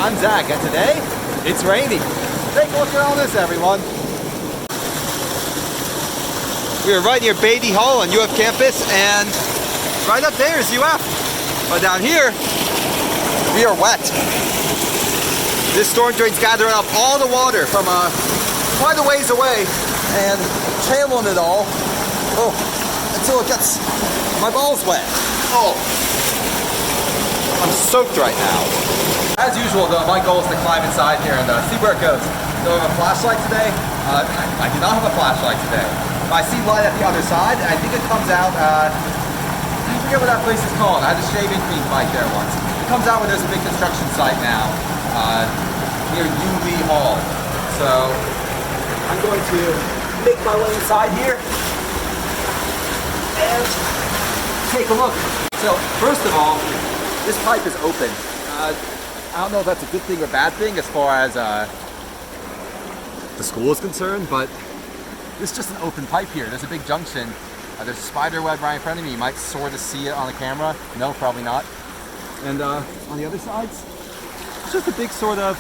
I'm Zach, and today, it's raining. Take a look at all this, everyone. We are right near Beatty Hall on UF campus, and right up there is UF. But down here, we are wet. This storm drain's gathering up all the water from quite a ways away and channeling it all. Oh, until it gets my balls wet. Oh, I'm soaked right now. As usual, though, my goal is to climb inside here and see where it goes. Do I have a flashlight today? I do not have a flashlight today. But I see light at the other side. I think it comes out, I forget what that place is called. I had a shaving cream fight there once. It comes out where there's a big construction site now near UV Hall. So I'm going to make my way inside here and take a look. So first of all, this pipe is open. I don't know if that's a good thing or bad thing as far as the school is concerned, but this is just an open pipe here. There's a big junction. There's a spider web right in front of me. You might sort of see it on the camera. No, probably not. And on the other sides, it's just a big sort of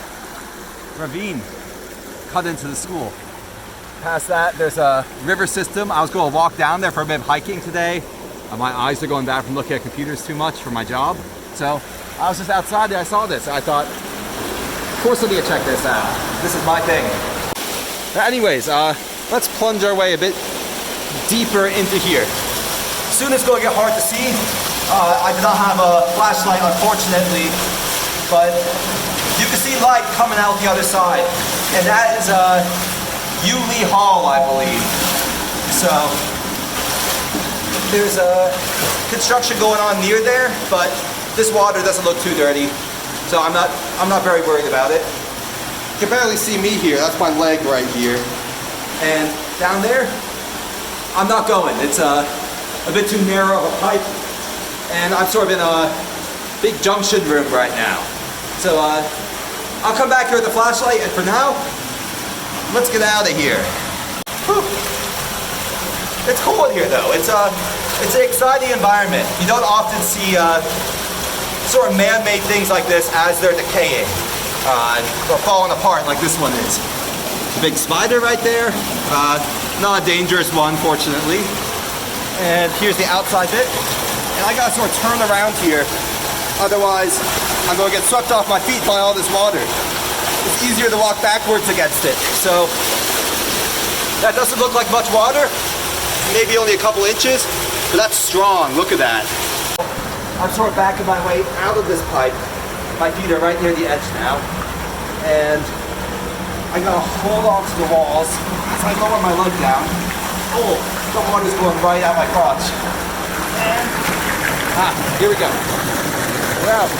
ravine cut into the school. Past that, there's a river system. I was going to walk down there for a bit of hiking today. My eyes are going bad from looking at computers too much for my job. So I was just outside there, I saw this. I thought, of course I need to check this out. This is my thing. But anyways, let's plunge our way a bit deeper into here. Soon it's going to get hard to see. I do not have a flashlight, unfortunately, but you can see light coming out the other side. And that is Yulee Hall, I believe. So there's a construction going on near there, but this water doesn't look too dirty, so I'm not very worried about it. You can barely see me here. That's my leg right here. And down there, I'm not going. It's a bit too narrow of a pipe, and I'm sort of in a big junction room right now. So I'll come back here with the flashlight, and for now, let's get out of here. Whew. It's cool in here, though. It's an exciting environment. You don't often see sort of man-made things like this as they're decaying or falling apart like this one is. A big spider right there. Not a dangerous one, fortunately. And here's the outside bit. And I gotta sort of turn around here. Otherwise, I'm gonna get swept off my feet by all this water. It's easier to walk backwards against it. So that doesn't look like much water. Maybe only a couple inches, but that's strong. Look at that. I'm sort of backing my way out of this pipe. My feet are right near the edge now. And I gotta hold on to the walls as I lower my leg down. Oh, the water's going right out my crotch. And, here we go. Wow.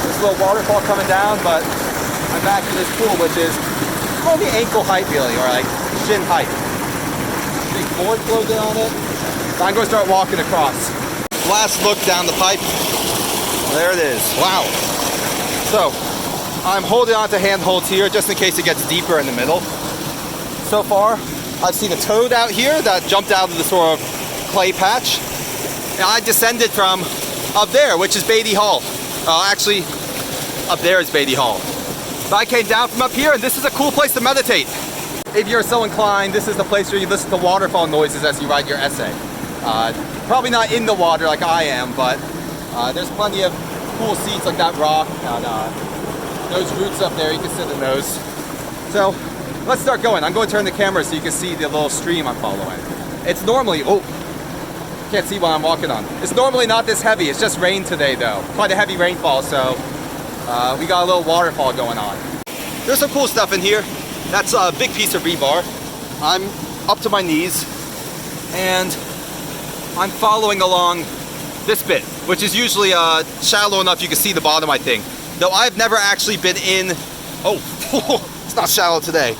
There's a little waterfall coming down, but I'm back in this pool, which is only ankle height really, or like shin height. Big board floated on it. So I'm going to start walking across. Last look down the pipe. There it is. Wow. So I'm holding on to handholds here just in case it gets deeper in the middle. So far, I've seen a toad out here that jumped out of the sort of clay patch. And I descended from up there, which is Beatty Hall. Actually, up there is Beatty Hall. So I came down from up here, and this is a cool place to meditate. If you're so inclined, this is the place where you listen to waterfall noises as you write your essay. Probably not in the water like I am, but there's plenty of cool seats like that rock and those roots up there. You can sit in those. So let's start going. I'm going to turn the camera so you can see the little stream I'm following. It's normally, can't see what I'm walking on. It's normally not this heavy. It's just rain today though. Quite a heavy rainfall, so we got a little waterfall going on. There's some cool stuff in here. That's a big piece of rebar. I'm up to my knees and I'm following along this bit, which is usually shallow enough you can see the bottom, I think. Though I've never actually been in, it's not shallow today.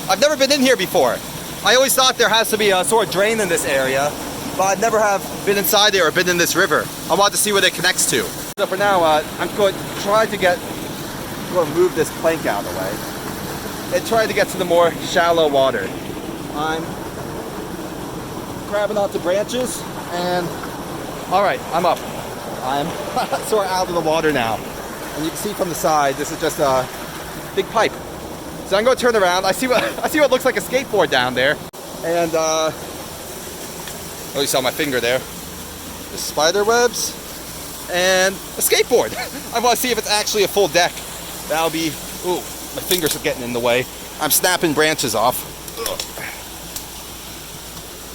I've never been in here before. I always thought there has to be a sort of drain in this area, but I've never have been inside there or been in this river. I want to see where it connects to. So for now, I'm going to try to move this plank out of the way and try to get to the more shallow water. I'm grabbing onto branches and all right, I'm up. I'm sort of out of the water now. And you can see from the side, this is just a big pipe. So I'm going to turn around. I see what looks like a skateboard down there. And oh, you saw my finger there. The spider webs and a skateboard. I want to see if it's actually a full deck. That'll be, ooh, my fingers are getting in the way. I'm snapping branches off.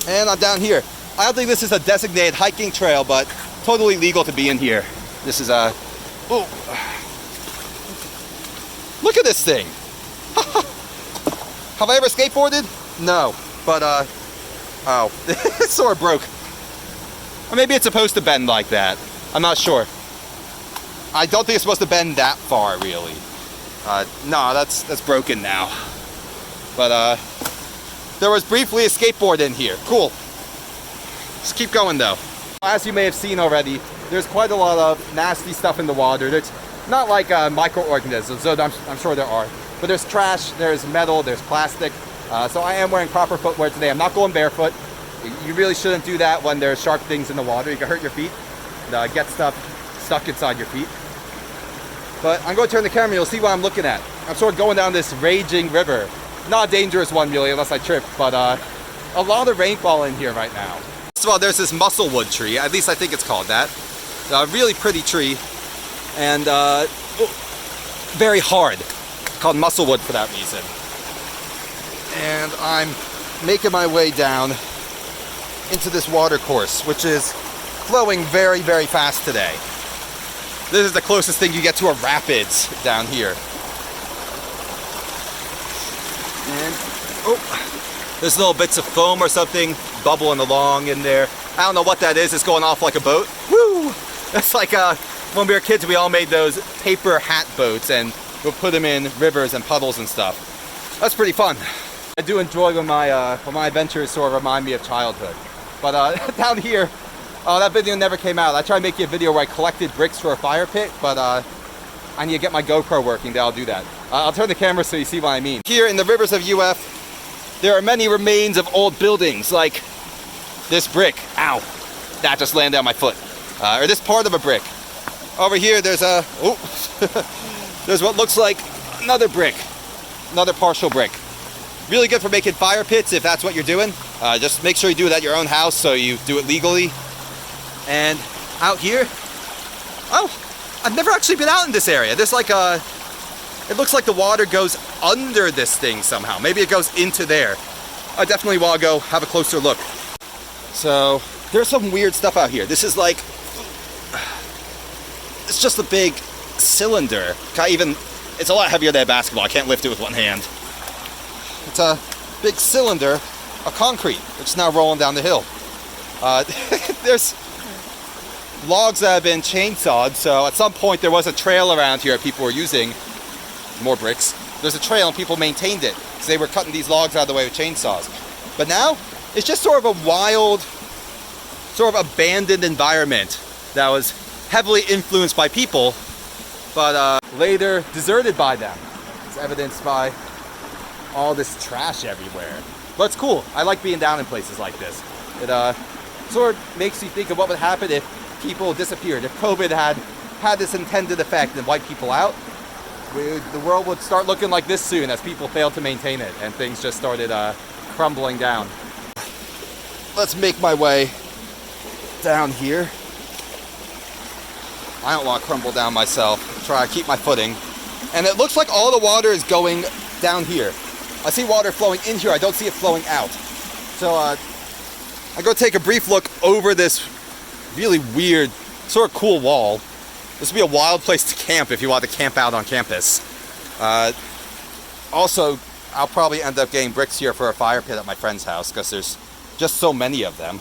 And I'm down here. I don't think this is a designated hiking trail, but totally legal to be in here. This is a, ooh. Look at this thing. Have I ever skateboarded? No, but oh, it sort of broke. Or maybe it's supposed to bend like that. I'm not sure. I don't think it's supposed to bend that far, really. No, that's broken now. But there was briefly a skateboard in here. Cool. Just keep going though. As you may have seen already, there's quite a lot of nasty stuff in the water. There's not like microorganisms, so I'm sure there are. But there's trash, there's metal, there's plastic. So I am wearing proper footwear today. I'm not going barefoot. You really shouldn't do that when there's sharp things in the water. You can hurt your feet, get stuff stuck inside your feet. But I'm going to turn the camera, you'll see what I'm looking at. I'm sort of going down this raging river. Not a dangerous one really, unless I trip, but a lot of rainfall in here right now. First of all, there's this musclewood tree, at least I think it's called that. A really pretty tree, and very hard. Called musclewood for that reason. And I'm making my way down into this water course, which is flowing very, very fast today. This is the closest thing you get to a rapids down here. And, oh, there's little bits of foam or something bubbling along in there. I don't know what that is. It's going off like a boat. Woo! That's like when we were kids, we all made those paper hat boats and we'll put them in rivers and puddles and stuff. That's pretty fun. I do enjoy when my adventures sort of remind me of childhood. But down here, that video never came out. I tried to make you a video where I collected bricks for a fire pit, but I need to get my GoPro working, then I'll do that. I'll turn the camera so you see what I mean. Here in the rivers of UF, there are many remains of old buildings, like this brick. Ow, that just landed on my foot. Or this part of a brick. Over here, there's there's what looks like another brick, another partial brick. Really good for making fire pits if that's what you're doing. Just make sure you do it at your own house so you do it legally. And out here, oh, I've never actually been out in this area. There's like it looks like the water goes under this thing somehow. Maybe it goes into there. I definitely want to go have a closer look. So there's some weird stuff out here. This is like, it's just a big cylinder. It's a lot heavier than a basketball. I can't lift it with one hand. It's a big cylinder of concrete, which is now rolling down the hill. There's logs that have been chainsawed, so at some point there was a trail around here people were using. More bricks. There's a trail and people maintained it, so they were cutting these logs out of the way with chainsaws. But now, it's just sort of a wild, sort of abandoned environment that was heavily influenced by people, but later deserted by them. It's evidenced by all this trash everywhere. But it's cool. I like being down in places like this. It sort of makes you think of what would happen if people disappeared. If COVID had this intended effect and wiped people out, the world would start looking like this soon as people failed to maintain it and things just started crumbling down. Let's make my way down here. I don't want to crumble down myself. Try to keep my footing. And it looks like all the water is going down here. I see water flowing in here. I don't see it flowing out. So I'm going to take a brief look over this really weird, sort of cool wall. This would be a wild place to camp if you want to camp out on campus. Also, I'll probably end up getting bricks here for a fire pit at my friend's house because there's just so many of them,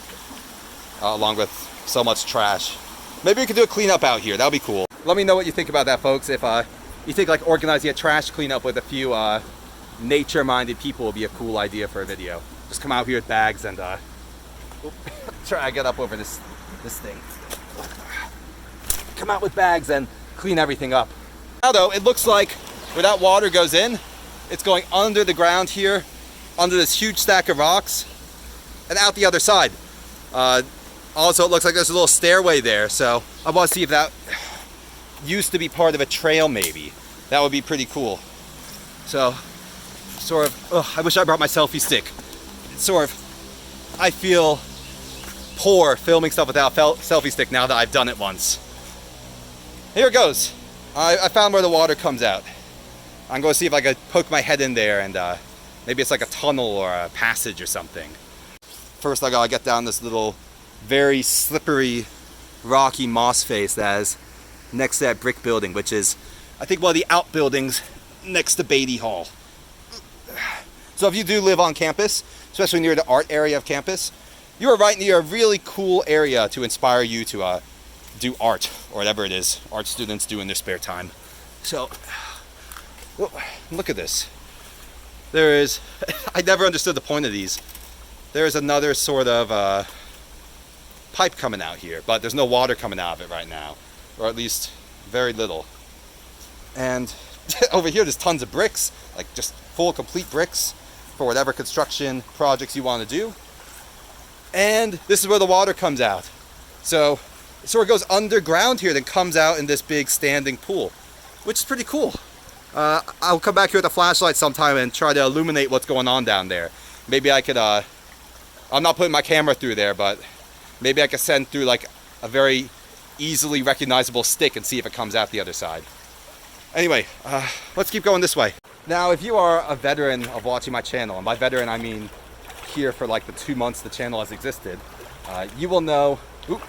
along with so much trash. Maybe we could do a cleanup out here. That would be cool. Let me know what you think about that, folks. If you think like organizing a trash cleanup with a few nature-minded people would be a cool idea for a video. Just come out here with bags and try to get up over this thing. Come out with bags and clean everything up. Now though, it looks like where that water goes in, it's going under the ground here, under this huge stack of rocks, and out the other side. Also, it looks like there's a little stairway there, so I want to see if that used to be part of a trail maybe. That would be pretty cool. So, sort of, I wish I brought my selfie stick. Sort of, I feel poor filming stuff without a selfie stick now that I've done it once. Here it goes. I found where the water comes out. I'm going to see if I can poke my head in there and maybe it's like a tunnel or a passage or something. First I gotta get down this little very slippery rocky moss face that is next to that brick building, which is I think one of the outbuildings next to Beatty Hall. So if you do live on campus, especially near the art area of campus, you are right near a really cool area to inspire you to do art, or whatever it is art students do in their spare time. So, look at this. There is, I never understood the point of these. There is another sort of pipe coming out here, but there's no water coming out of it right now, or at least very little. And over here there's tons of bricks, like just full complete bricks for whatever construction projects you want to do. And this is where the water comes out. So it sort of goes underground here, then comes out in this big standing pool, which is pretty cool. I'll come back here with a flashlight sometime and try to illuminate what's going on down there. Maybe I could, I'm not putting my camera through there, but maybe I could send through like a very easily recognizable stick and see if it comes out the other side. Anyway, let's keep going this way. Now, if you are a veteran of watching my channel, and by veteran I mean here for like the 2 months the channel has existed, you will know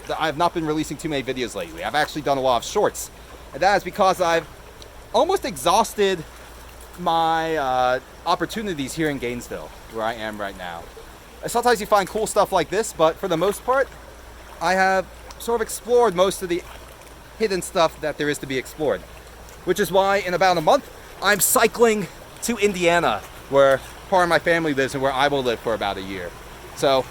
that I've not been releasing too many videos lately. I've actually done a lot of shorts, and that is because I've almost exhausted my opportunities here in Gainesville, where I am right now. Sometimes you find cool stuff like this, but for the most part, I have sort of explored most of the hidden stuff that there is to be explored. Which is why in about a month, I'm cycling to Indiana, where part of my family lives and where I will live for about a year. So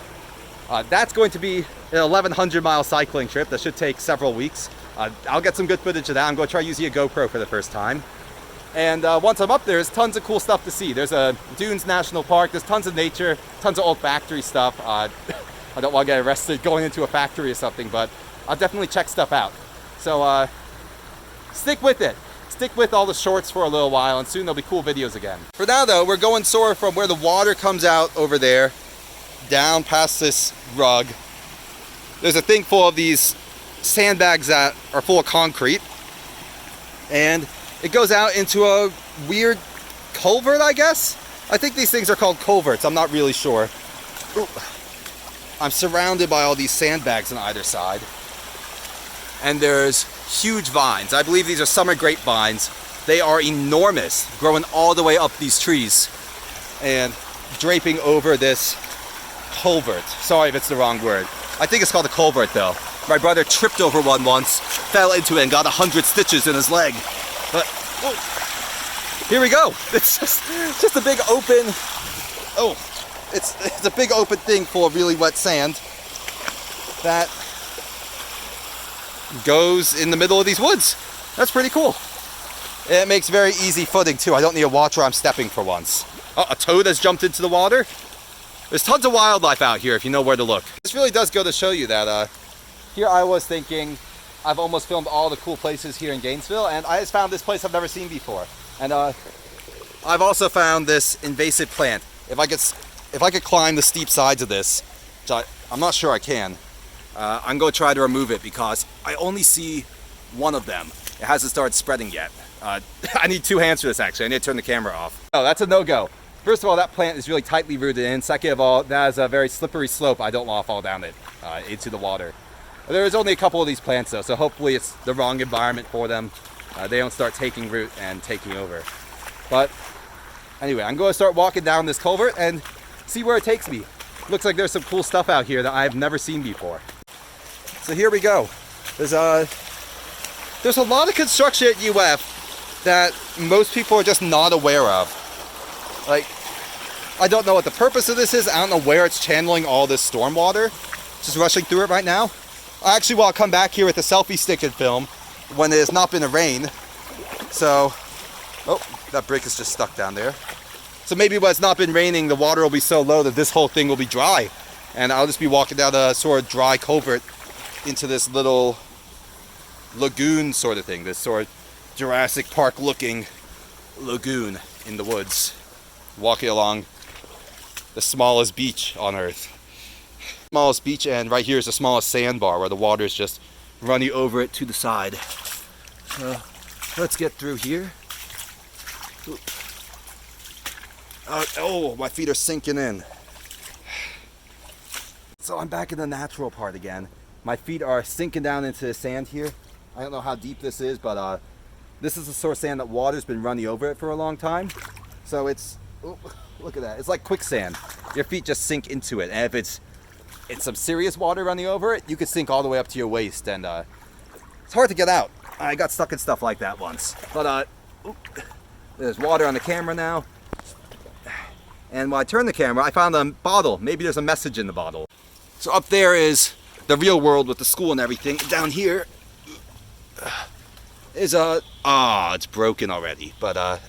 that's going to be an 1,100 mile cycling trip that should take several weeks. I'll get some good footage of that. I'm going to try using a GoPro for the first time. And once I'm up there, there's tons of cool stuff to see. There's a Dunes National Park, there's tons of nature, tons of old factory stuff. I don't want to get arrested going into a factory or something, but I'll definitely check stuff out. So stick with it. Stick with all the shorts for a little while, and soon there'll be cool videos again. For now though, we're going sort of from where the water comes out over there, down past this rug. There's a thing full of these sandbags that are full of concrete, and it goes out into a weird culvert, I guess? I think these things are called culverts, I'm not really sure. Ooh. I'm surrounded by all these sandbags on either side, and there's huge vines. I believe these are summer grapevines. They are enormous, growing all the way up these trees and draping over this culvert. Sorry if it's the wrong word. I think it's called a culvert though. My brother tripped over one once, fell into it and got 100 stitches in his leg. But here we go. It's just a big open, it's a big open thing full of really wet sand that goes in the middle of these woods. That's pretty cool. It makes very easy footing too. I don't need to watch where I'm stepping for once. Oh, a toad has jumped into the water. There's tons of wildlife out here if you know where to look. This really does go to show you that here I was thinking I've almost filmed all the cool places here in Gainesville, and I just found this place I've never seen before. And I've also found this invasive plant. If I could climb the steep sides of this, which I'm not sure I can, I'm going to try to remove it because I only see one of them. It hasn't started spreading yet. I need 2 hands for this actually. I need to turn the camera off. Oh, that's a no-go. First of all, that plant is really tightly rooted in. Second of all, that is a very slippery slope. I don't want to fall down it into the water. There is only a couple of these plants though, so hopefully it's the wrong environment for them. They don't start taking root and taking over. But anyway, I'm going to start walking down this culvert and see where it takes me. Looks like there's some cool stuff out here that I've never seen before. So here we go. There's a lot of construction at UF that most people are just not aware of. Like, I don't know what the purpose of this is. I don't know where it's channeling all this stormwater. Just rushing through it right now. I actually want to come back here with a selfie stick and film when it has not been a rain. So, oh, that brick is just stuck down there. So maybe when it's not been raining, the water will be so low that this whole thing will be dry. And I'll just be walking down a sort of dry culvert into this little lagoon sort of thing. This sort of Jurassic Park looking lagoon in the woods. Walking along the smallest beach on Earth. Smallest beach, and right here is the smallest sandbar where the water is just running over it to the side. So let's get through here. Oh, my feet are sinking in. So I'm back in the natural part again. My feet are sinking down into the sand here. I don't know how deep this is, but this is the sort of sand that water's been running over it for a long time. So it's, oh, look at that. It's like quicksand. Your feet just sink into it. And if it's some serious water running over it, you could sink all the way up to your waist, and it's hard to get out. I got stuck in stuff like that once. But there's water on the camera now. And when I turned the camera, I found a bottle. Maybe there's a message in the bottle. So up there is the real world with the school and everything. Down here is it's broken already, but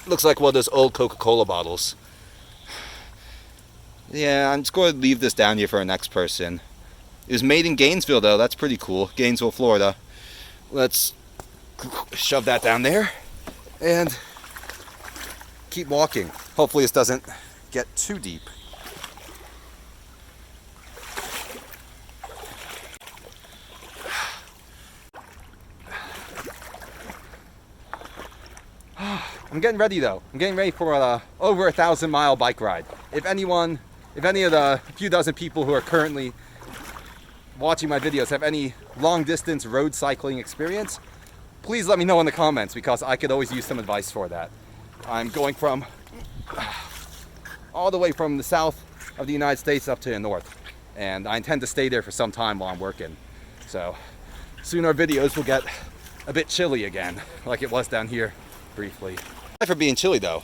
looks like one of those old Coca-Cola bottles. Yeah, I'm just going to leave this down here for our next person. It was made in Gainesville, though. That's pretty cool. Gainesville, Florida. Let's shove that down there and keep walking. Hopefully this doesn't get too deep. I'm getting ready though. I'm getting ready for over a 1,000-mile bike ride. If any of the few dozen people who are currently watching my videos have any long distance road cycling experience, please let me know in the comments, because I could always use some advice for that. I'm going from all the way from the south of the United States up to the north, and I intend to stay there for some time while I'm working. So soon our videos will get a bit chilly again, like it was down here briefly. Sorry for being chilly though.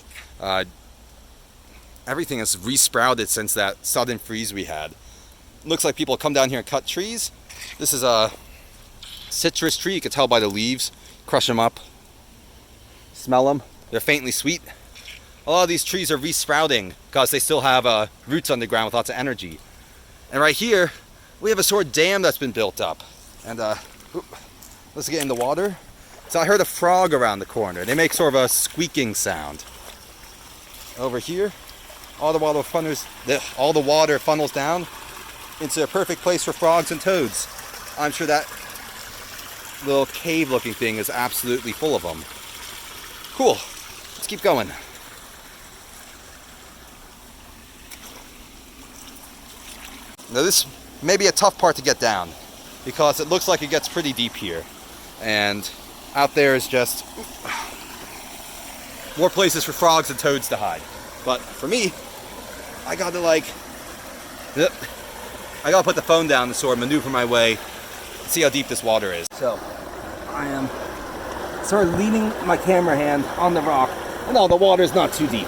Everything has resprouted since that sudden freeze we had. Looks like people come down here and cut trees. This is a citrus tree. You can tell by the leaves. Crush them up. Smell them. They're faintly sweet. A lot of these trees are resprouting because they still have roots underground with lots of energy. And right here, we have a sort of dam that's been built up. And let's get in the water. So I heard a frog around the corner. They make sort of a squeaking sound. Over here, all the water funnels down into a perfect place for frogs and toads. I'm sure that little cave-looking thing is absolutely full of them. Cool. Let's keep going. Now this may be a tough part to get down, because it looks like it gets pretty deep here. And out there is just more places for frogs and toads to hide. But for me, I gotta put the phone down to sort of maneuver my way, see how deep this water is. So I am sort of leaning my camera hand on the rock. No, the water's not too deep.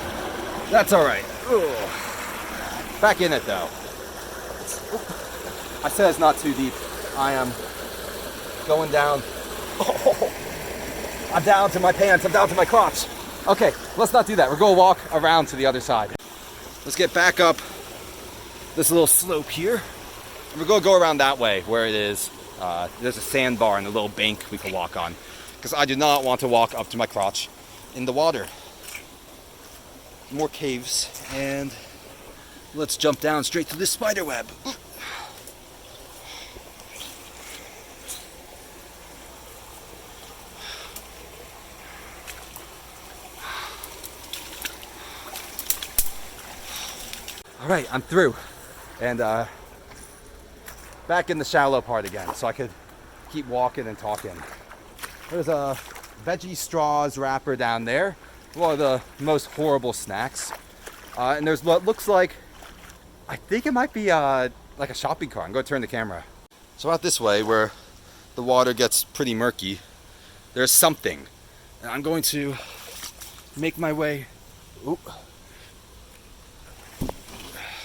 That's all right. Ugh. Back in it though. I said it's not too deep. I am going down. Oh, I'm down to my pants. I'm down to my crotch. Okay, let's not do that. We're going to walk around to the other side. Let's get back up this little slope here. And we're going to go around that way where it is. There's a sandbar and a little bank we can walk on, because I do not want to walk up to my crotch in the water. More caves, and let's jump down straight to this spider web. All right, I'm through, and back in the shallow part again, so I could keep walking and talking. There's a veggie straws wrapper down there, one of the most horrible snacks. And there's what looks like, I think it might be like a shopping cart. I'm going to turn the camera. So out this way, where the water gets pretty murky, there's something. And I'm going to make my way. Oop.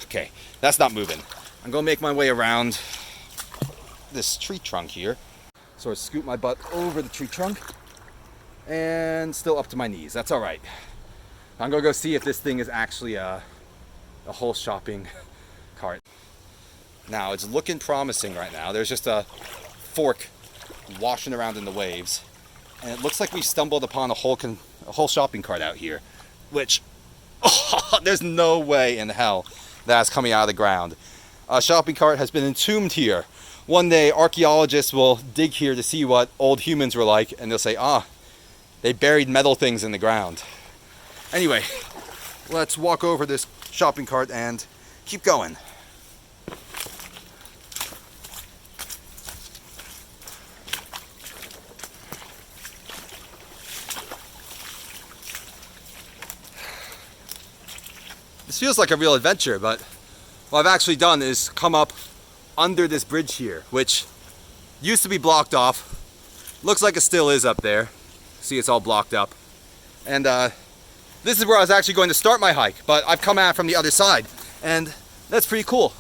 Okay, that's not moving. I'm going to make my way around this tree trunk here. Sort of scoot my butt over the tree trunk and still up to my knees. That's all right. I'm going to go see if this thing is actually a whole shopping cart. Now, it's looking promising right now. There's just a fork washing around in the waves. And it looks like we stumbled upon a whole shopping cart out here, which there's no way in hell that's coming out of the ground. A shopping cart has been entombed here. One day archaeologists will dig here to see what old humans were like, and they'll say, they buried metal things in the ground. Anyway, let's walk over this shopping cart and keep going. This feels like a real adventure, but what I've actually done is come up under this bridge here, which used to be blocked off. Looks like it still is up there. See, it's all blocked up. And this is where I was actually going to start my hike, but I've come out from the other side, and that's pretty cool.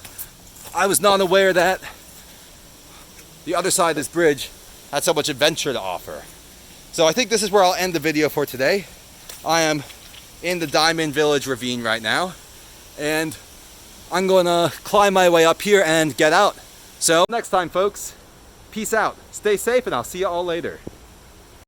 I was not aware that the other side of this bridge had so much adventure to offer. So I think this is where I'll end the video for today. I am in the Diamond Village ravine right now, and I'm gonna climb my way up here and get out. So next time, folks, peace out, stay safe, and I'll see you all later.